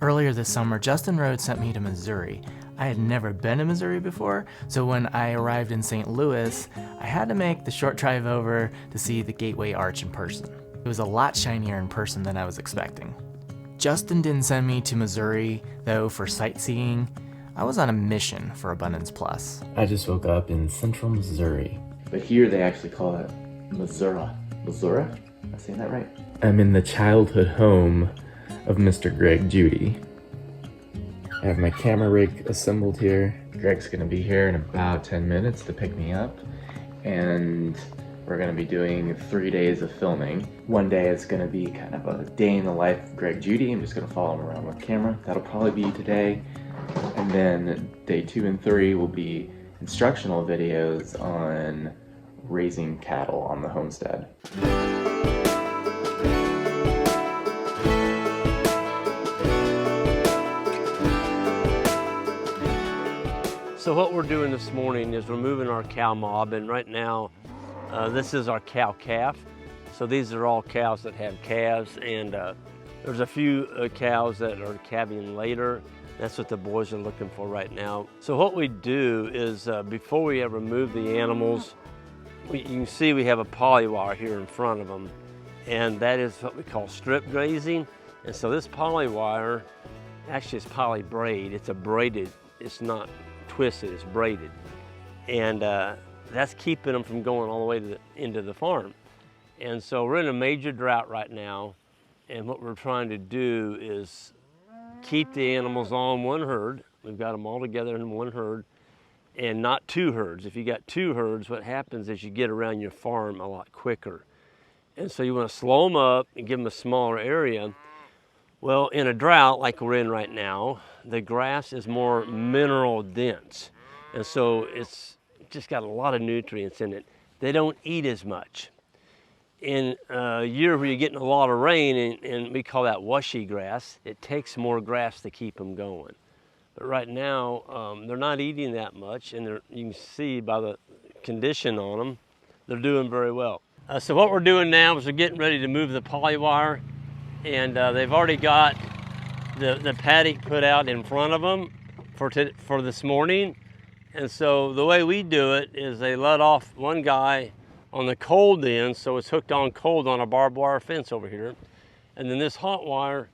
Earlier this summer, Justin Rhodes sent me to Missouri. I had never been to Missouri before, so when I arrived in St. Louis, I had to make the short drive over to see the Gateway Arch in person. It was a lot shinier in person than I was expecting. Justin didn't send me to Missouri, though, for sightseeing. I was on a mission for Abundance Plus. I just woke up in central Missouri. But here they actually call it Missouri. Missouri? Am I saying that right? I'm in the childhood home of Mr. Greg Judy. I have my camera rig assembled here. Greg's gonna be here in about 10 minutes to pick me up, and we're gonna be doing 3 days of filming. One day is gonna be kind of a day in the life of Greg Judy. I'm just gonna follow him around with camera. That'll probably be today. And then day 2 and 3 will be instructional videos on raising cattle on the homestead. So what we're doing this morning is we're moving our cow mob, and right now this is our cow calf. So these are all cows that have calves, and there's a few cows that are calving later. That's what the boys are looking for right now. So what we do is before we ever move the animals, you can see we have a poly wire here in front of them, and that is what we call strip grazing. And so this poly wire actually is poly braid. It's a braided, it's not twisted, it's braided. And that's keeping them from going all the way into the farm. And so we're in a major drought right now, and what we're trying to do is keep the animals on one herd. We've got them all together in one herd, and not two herds. If you got two herds, what happens is you get around your farm a lot quicker. And so you want to slow them up and give them a smaller area. Well, in a drought like we're in right now, the grass is more mineral dense. And so it's just got a lot of nutrients in it. They don't eat as much. In a year where you're getting a lot of rain, and we call that washy grass, it takes more grass to keep them going. But right now, they're not eating that much, and you can see by the condition on them, they're doing very well. So what we're doing now is we're getting ready to move the poly wire, and they've already got the paddock put out in front of them for this morning. And so the way we do it is they let off one guy on the cold end, so it's hooked on cold on a barbed wire fence over here. And then this hot wire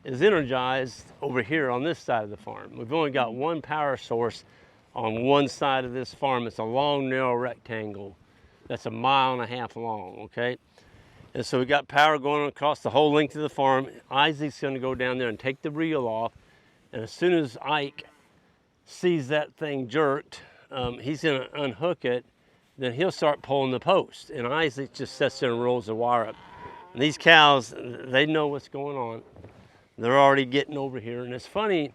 is energized over here on this side of the farm. We've only got one power source on one side of this farm. It's a long, narrow rectangle that's 1.5 miles long, okay? And so we got power going across the whole length of the farm. Isaac's gonna go down there and take the reel off, and as soon as Ike sees that thing jerked, he's gonna unhook it, then he'll start pulling the post, and Isaac just sits there and rolls the wire up. And these cows, they know what's going on. They're already getting over here, and it's funny,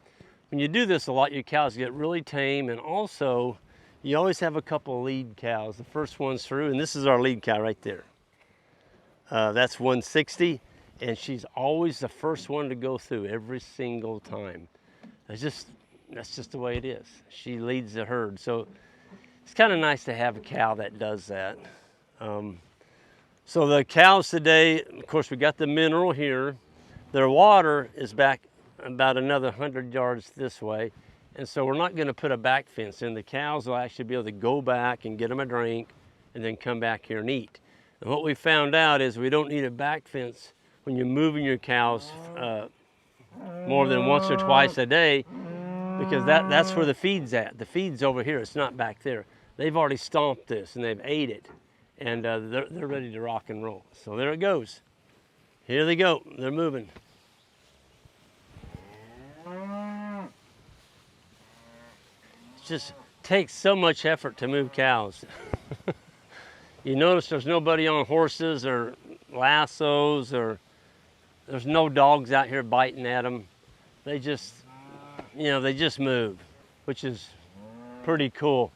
when you do this a lot, your cows get really tame, and also, you always have a couple of lead cows. The first one's through, and this is our lead cow right there. That's 160, and she's always the first one to go through every single time. That's just the way it is. She leads the herd. So it's kind of nice to have a cow that does that. So the cows today, of course, we got the mineral here. Their water is back about another 100 yards this way. And so we're not gonna put a back fence in. The cows will actually be able to go back and get them a drink and then come back here and eat. And what we found out is we don't need a back fence when you're moving your cows more than once or twice a day, because that's where the feed's at. The feed's over here, it's not back there. They've already stomped this and they've ate it, and they're ready to rock and roll. So there it goes. Here they go, they're moving. It just takes so much effort to move cows. You notice there's nobody on horses or lassos, or there's no dogs out here biting at them. They just, they just move, which is pretty cool.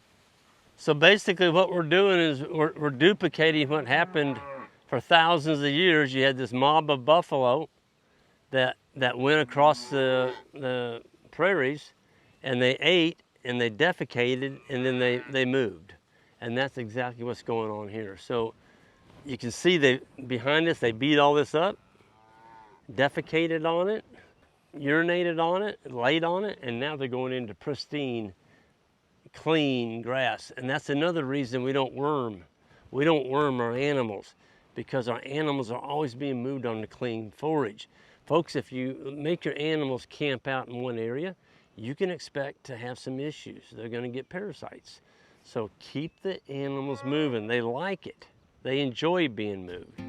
So basically what we're doing is we're duplicating what happened for thousands of years. You had this mob of buffalo that went across the prairies, and they ate and they defecated, and then they moved. And that's exactly what's going on here. So you can see behind us, they beat all this up, defecated on it, urinated on it, laid on it, and now they're going into pristine, clean grass. And that's another reason we don't worm. We don't worm our animals, because our animals are always being moved on to clean forage. Folks, if you make your animals camp out in one area, you can expect to have some issues. They're going to get parasites. So keep the animals moving. They like it. They enjoy being moved.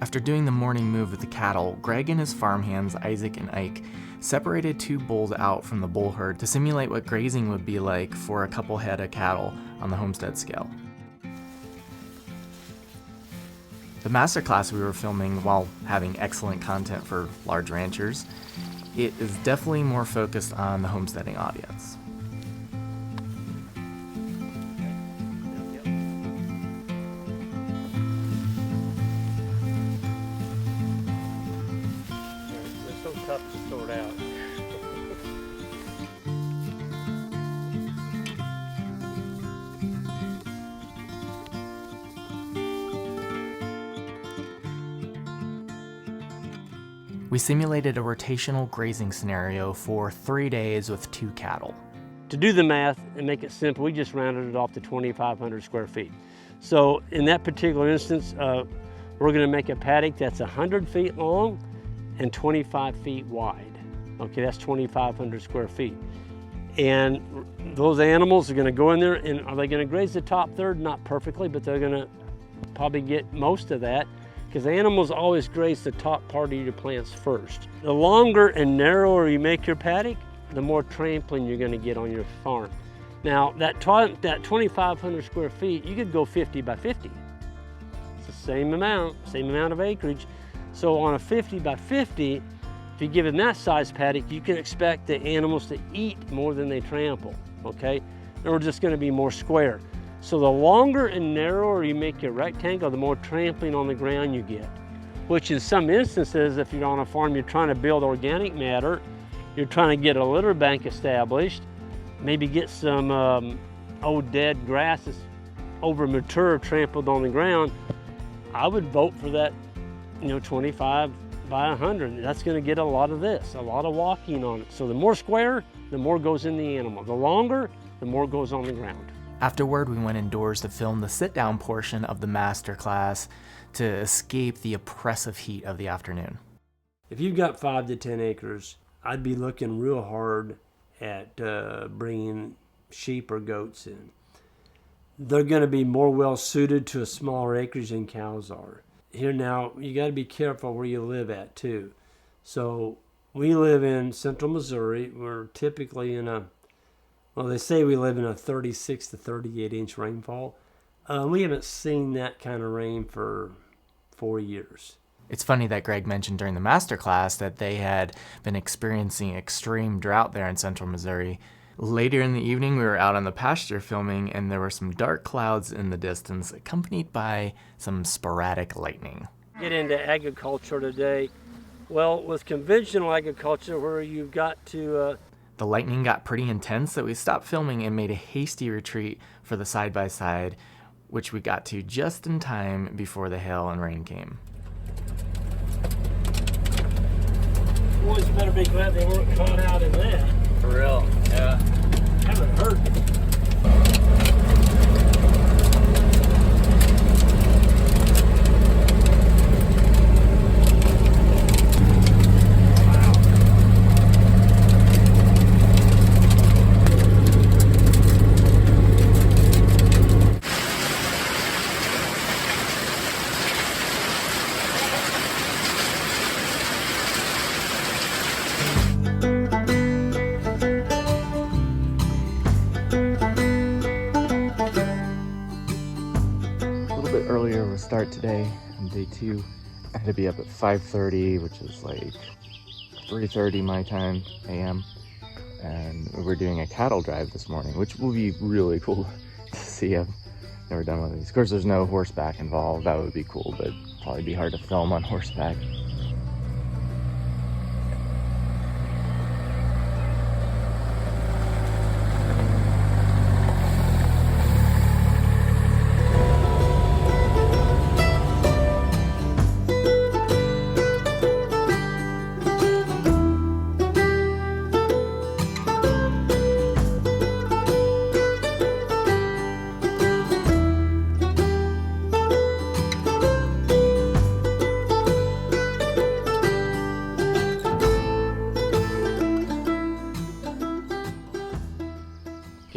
After doing the morning move with the cattle, Greg and his farmhands, Isaac and Ike, separated 2 bulls out from the bull herd to simulate what grazing would be like for a couple head of cattle on the Homestead scale. The masterclass we were filming, while having excellent content for large ranchers, it is definitely more focused on the homesteading audience. It's so tough to sort out. We simulated a rotational grazing scenario for 3 days with 2 cattle. To do the math and make it simple, we just rounded it off to 2,500 square feet. So in that particular instance, we're gonna make a paddock that's 100 feet long and 25 feet wide. Okay, that's 2,500 square feet. And those animals are gonna go in there, and are they gonna graze the top third? Not perfectly, but they're gonna probably get most of that, because animals always graze the top part of your plants first. The longer and narrower you make your paddock, the more trampling you're gonna get on your farm. Now, that 2,500 square feet, you could go 50 by 50. It's the same amount of acreage. So on a 50 by 50, if you give them that size paddock, you can expect the animals to eat more than they trample, okay? They're just gonna be more square. So the longer and narrower you make your rectangle, the more trampling on the ground you get. Which in some instances, if you're on a farm, you're trying to build organic matter, you're trying to get a litter bank established, maybe get some old dead grass that's over mature trampled on the ground, I would vote for that, 25 by 100. That's gonna get a lot of this, a lot of walking on it. So the more square, the more goes in the animal. The longer, the more goes on the ground. Afterward, we went indoors to film the sit-down portion of the masterclass to escape the oppressive heat of the afternoon. If you've got 5 to 10 acres, I'd be looking real hard at bringing sheep or goats in. They're going to be more well suited to a smaller acreage than cows are. Here now, you got to be careful where you live at too. So we live in central Missouri. We're typically in they say we live in a 36 to 38 inch rainfall. We haven't seen that kind of rain for 4 years. It's funny that Greg mentioned during the masterclass that they had been experiencing extreme drought there in central Missouri. Later in the evening, we were out on the pasture filming, and there were some dark clouds in the distance, accompanied by some sporadic lightning. Get into agriculture today. Well, with conventional agriculture, where you've got to The lightning got pretty intense, so we stopped filming and made a hasty retreat for the side-by-side, which we got to just in time before the hail and rain came. Boys better be glad they weren't caught out in that. For real, yeah. Haven't hurt. Start today on day 2. I had to be up at 5:30, which is like 3:30 my time a.m. and we're doing a cattle drive this morning, which will be really cool to see. I've never done one of these. Of course, there's no horseback involved. That would be cool, but probably be hard to film on horseback.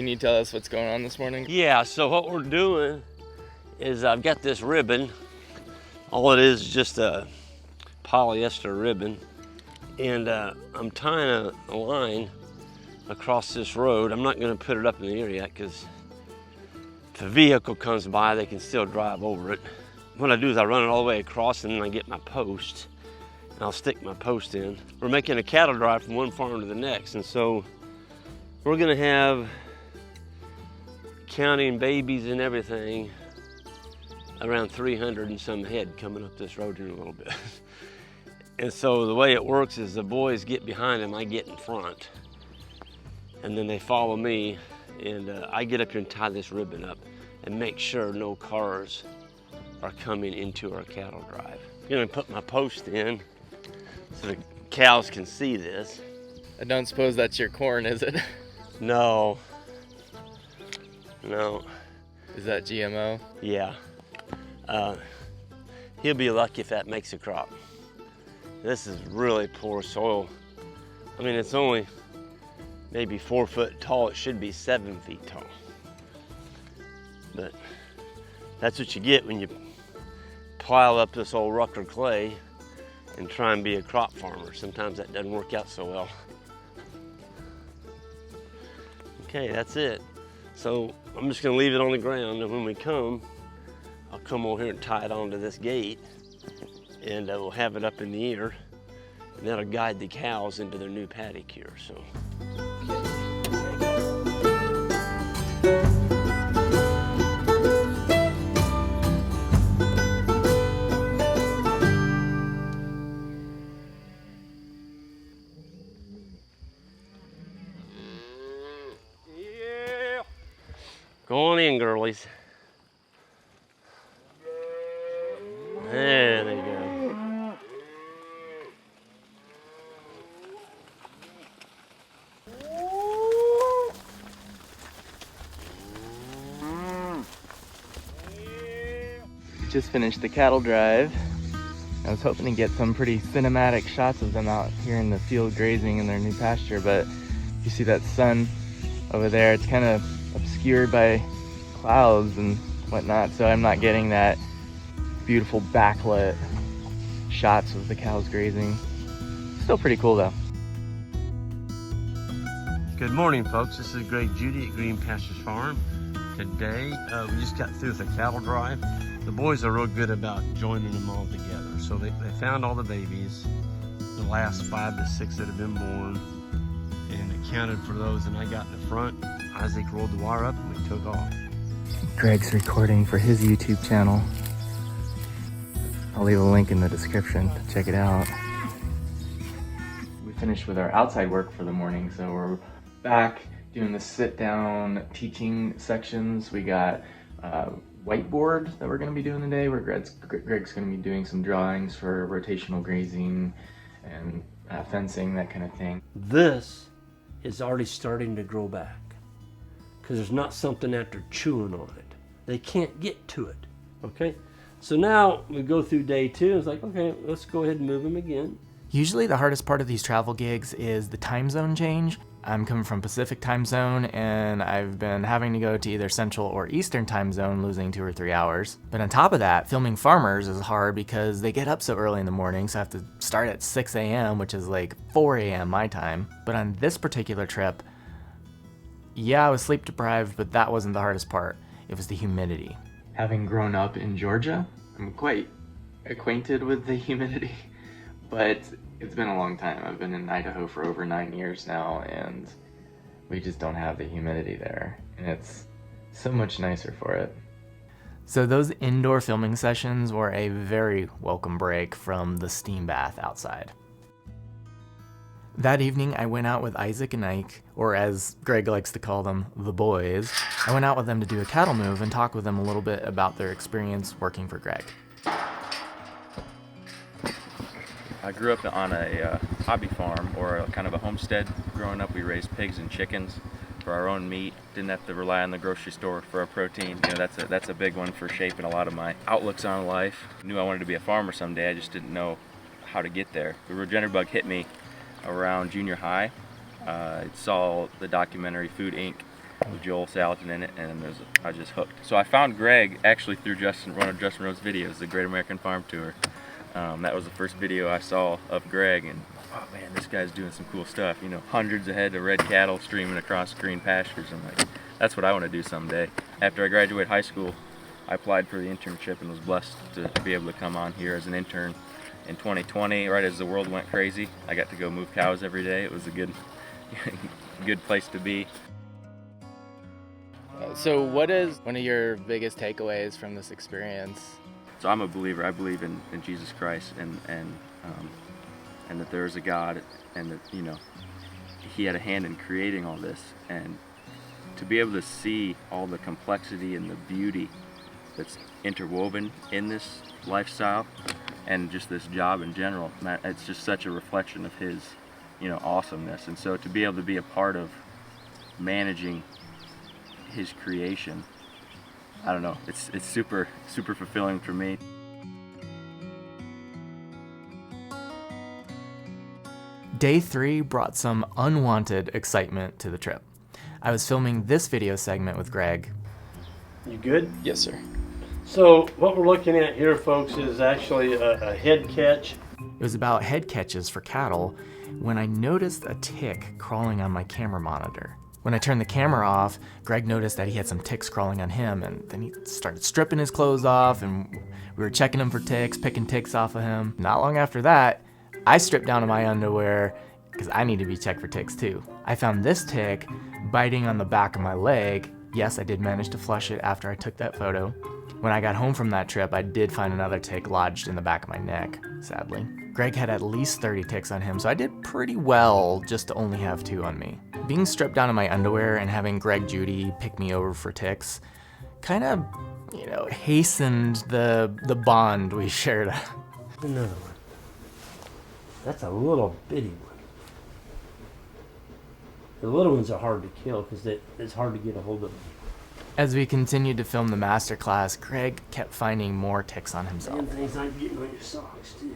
Can you tell us what's going on this morning? Yeah, so what we're doing is I've got this ribbon. All it is just a polyester ribbon. And I'm tying a line across this road. I'm not gonna put it up in the air yet because if a vehicle comes by, they can still drive over it. What I do is I run it all the way across and then I get my post and I'll stick my post in. We're making a cattle drive from one farm to the next, and so we're gonna have, counting babies and everything, around 300 and some head coming up this road in a little bit. And so the way it works is the boys get behind them, I get in front, and then they follow me, and I get up here and tie this ribbon up and make sure no cars are coming into our cattle drive. I'm gonna put my post in so the cows can see this. I don't suppose that's your corn, is it? No. No. Is that GMO? Yeah. He'll be lucky if that makes a crop. This is really poor soil. I mean, it's only maybe 4 foot tall. It should be 7 feet tall. But that's what you get when you pile up this old rucker clay and try and be a crop farmer. Sometimes that doesn't work out so well. Okay, that's it. So I'm just gonna leave it on the ground, and when we come, I'll come over here and tie it onto this gate, and we'll have it up in the air, and that'll guide the cows into their new paddock here. So. Go on in, girlies. There they go. Just finished the cattle drive. I was hoping to get some pretty cinematic shots of them out here in the field grazing in their new pasture, but you see that sun over there, it's kind of obscured by clouds and whatnot, so I'm not getting that beautiful backlit shots of the cows grazing. Still pretty cool though. Good morning, folks. This is Greg Judy at Green Pastures Farm. Today, we just got through with the cattle drive. The boys are real good about joining them all together. So they found all the babies, the last 5 to 6 that have been born, and accounted for those, and I got in the front. Isaac rolled the wire up and we took off. Greg's recording for his YouTube channel. I'll leave a link in the description to check it out. We finished with our outside work for the morning, so we're back doing the sit-down teaching sections. We got whiteboard that we're going to be doing today, where Greg's going to be doing some drawings for rotational grazing and fencing, that kind of thing. This is already starting to grow back because there's not something that they're chewing on it. They can't get to it, okay? So now we go through day 2. It's like, okay, let's go ahead and move them again. Usually the hardest part of these travel gigs is the time zone change. I'm coming from Pacific time zone, and I've been having to go to either Central or Eastern time zone, losing 2 or 3 hours. But on top of that, filming farmers is hard because they get up so early in the morning, so I have to start at 6 a.m., which is like 4 a.m. my time. But on this particular trip, yeah, I was sleep deprived, but that wasn't the hardest part. It was the humidity. Having grown up in Georgia, I'm quite acquainted with the humidity, but it's been a long time. I've been in Idaho for over 9 years now, and we just don't have the humidity there, and it's so much nicer for it. So those indoor filming sessions were a very welcome break from the steam bath outside. That evening, I went out with Isaac and Ike, or as Greg likes to call them, the boys. I went out with them to do a cattle move and talk with them a little bit about their experience working for Greg. I grew up on a hobby farm, or kind of a homestead. Growing up, we raised pigs and chickens for our own meat. Didn't have to rely on the grocery store for our protein. You know, that's a big one for shaping a lot of my outlooks on life. I knew I wanted to be a farmer someday. I just didn't know how to get there. The regenerative bug hit me around junior high. I saw the documentary Food Inc. with Joel Salatin in it, and I was just hooked. So I found Greg actually through one of Justin Rhodes' videos, the Great American Farm Tour. That was the first video I saw of Greg, and oh man, this guy's doing some cool stuff. You know, hundreds of head of red cattle streaming across green pastures. I'm like, that's what I want to do someday. After I graduated high school, I applied for the internship and was blessed to be able to come on here as an intern in 2020, right as the world went crazy. I got to go move cows every day. It was a good place to be. So what is one of your biggest takeaways from this experience? So I'm a believer. I believe in Jesus Christ and that there is a God, and that, you know, He had a hand in creating all this, and to be able to see all the complexity and the beauty that's interwoven in this lifestyle and just this job in general, it's just such a reflection of His, you know, awesomeness. And so to be able to be a part of managing His creation, I don't know, it's super fulfilling for me. Day 3 brought some unwanted excitement to the trip. I was filming this video segment with Greg. You good? Yes, sir. So what we're looking at here, folks, is actually a head catch. It was about head catches for cattle when I noticed a tick crawling on my camera monitor. When I turned the camera off, Greg noticed that he had some ticks crawling on him, and then he started stripping his clothes off, and we were checking him for ticks, picking ticks off of him. Not long after that, I stripped down to my underwear because I need to be checked for ticks too. I found this tick biting on the back of my leg. Yes, I did manage to flush it after I took that photo. When I got home from that trip, I did find another tick lodged in the back of my neck, sadly. Greg had at least 30 ticks on him, so I did pretty well just to only have 2 on me. Being stripped down in my underwear and having Greg Judy pick me over for ticks kind of, you know, hastened the bond we shared. Another one. That's a little bitty one. The little ones are hard to kill because it's hard to get a hold of them. As we continued to film the masterclass, Greg kept finding more ticks on himself. Damn things I'm getting on your socks too.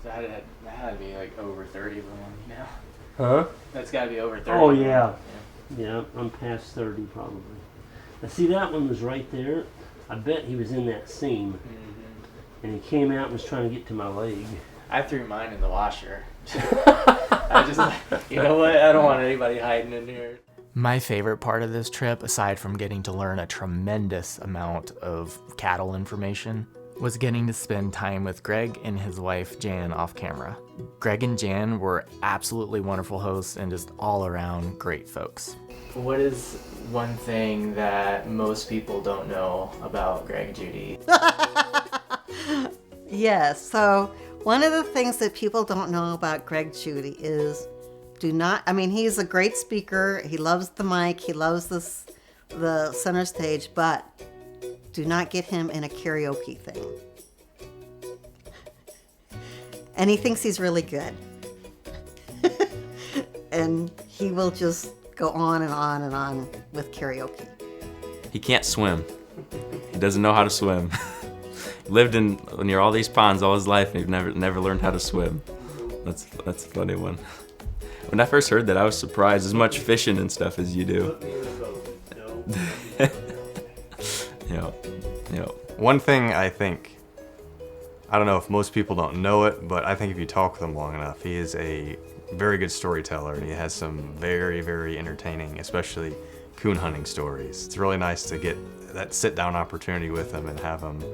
That had to be like over 30 of them on me now. Huh? That's got to be over 30. Oh yeah. Yeah, I'm past 30 probably. Now see, that one was right there. I bet he was in that seam. And he came out and was trying to get to my leg. I threw mine in the washer. I just, you know what? I don't want anybody hiding in here. My favorite part of this trip, aside from getting to learn a tremendous amount of cattle information, was getting to spend time with Greg and his wife Jan off camera. Greg and Jan were absolutely wonderful hosts and just all around great folks. What is one thing that most people don't know about Greg Judy? Yes, so one of the things that people don't know about Greg Judy is he's a great speaker. He loves the mic. He loves the center stage, but do not get him in a karaoke thing. And he thinks he's really good. And he will just go on and on and on with karaoke. He can't swim. He doesn't know how to swim. Lived near all these ponds all his life, and he's never learned how to swim. That's a funny one. When I first heard that, I was surprised. As much fishing and stuff as you do. One thing I don't know if most people don't know it, but I think if you talk with him long enough, he is a very good storyteller, and he has some very, very entertaining, especially coon hunting stories. It's really nice to get that sit-down opportunity with him and have him,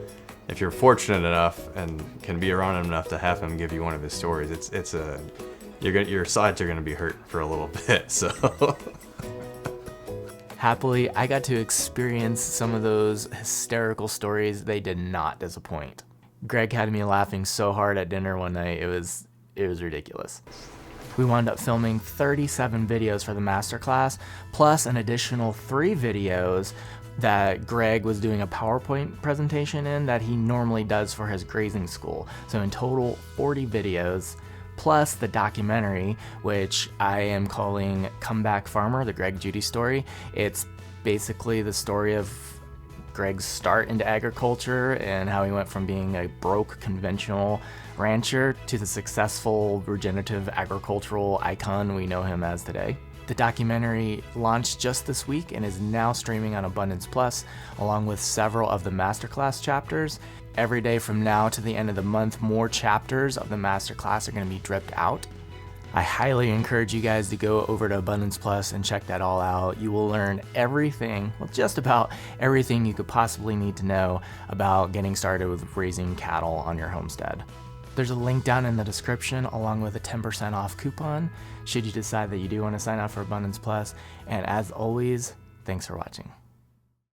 if you're fortunate enough and can be around him enough to have him give you one of his stories, your sides are gonna be hurt for a little bit, so. Happily, I got to experience some of those hysterical stories. They did not disappoint. Greg had me laughing so hard at dinner one night, it was ridiculous. We wound up filming 37 videos for the masterclass, plus an additional 3 videos that Greg was doing a PowerPoint presentation in that he normally does for his grazing school. So in total, 40 videos, plus the documentary, which I am calling Comeback Farmer, the Greg Judy story. It's basically the story of Greg's start into agriculture and how he went from being a broke conventional rancher to the successful regenerative agricultural icon we know him as today. The documentary launched just this week and is now streaming on Abundance Plus, along with several of the Masterclass chapters. Every day from now to the end of the month, more chapters of the Masterclass are going to be dripped out. I highly encourage you guys to go over to Abundance Plus and check that all out. You will learn everything, well, just about everything you could possibly need to know about getting started with raising cattle on your homestead. There's a link down in the description along with a 10% off coupon should you decide that you do want to sign up for Abundance Plus. And as always, thanks for watching.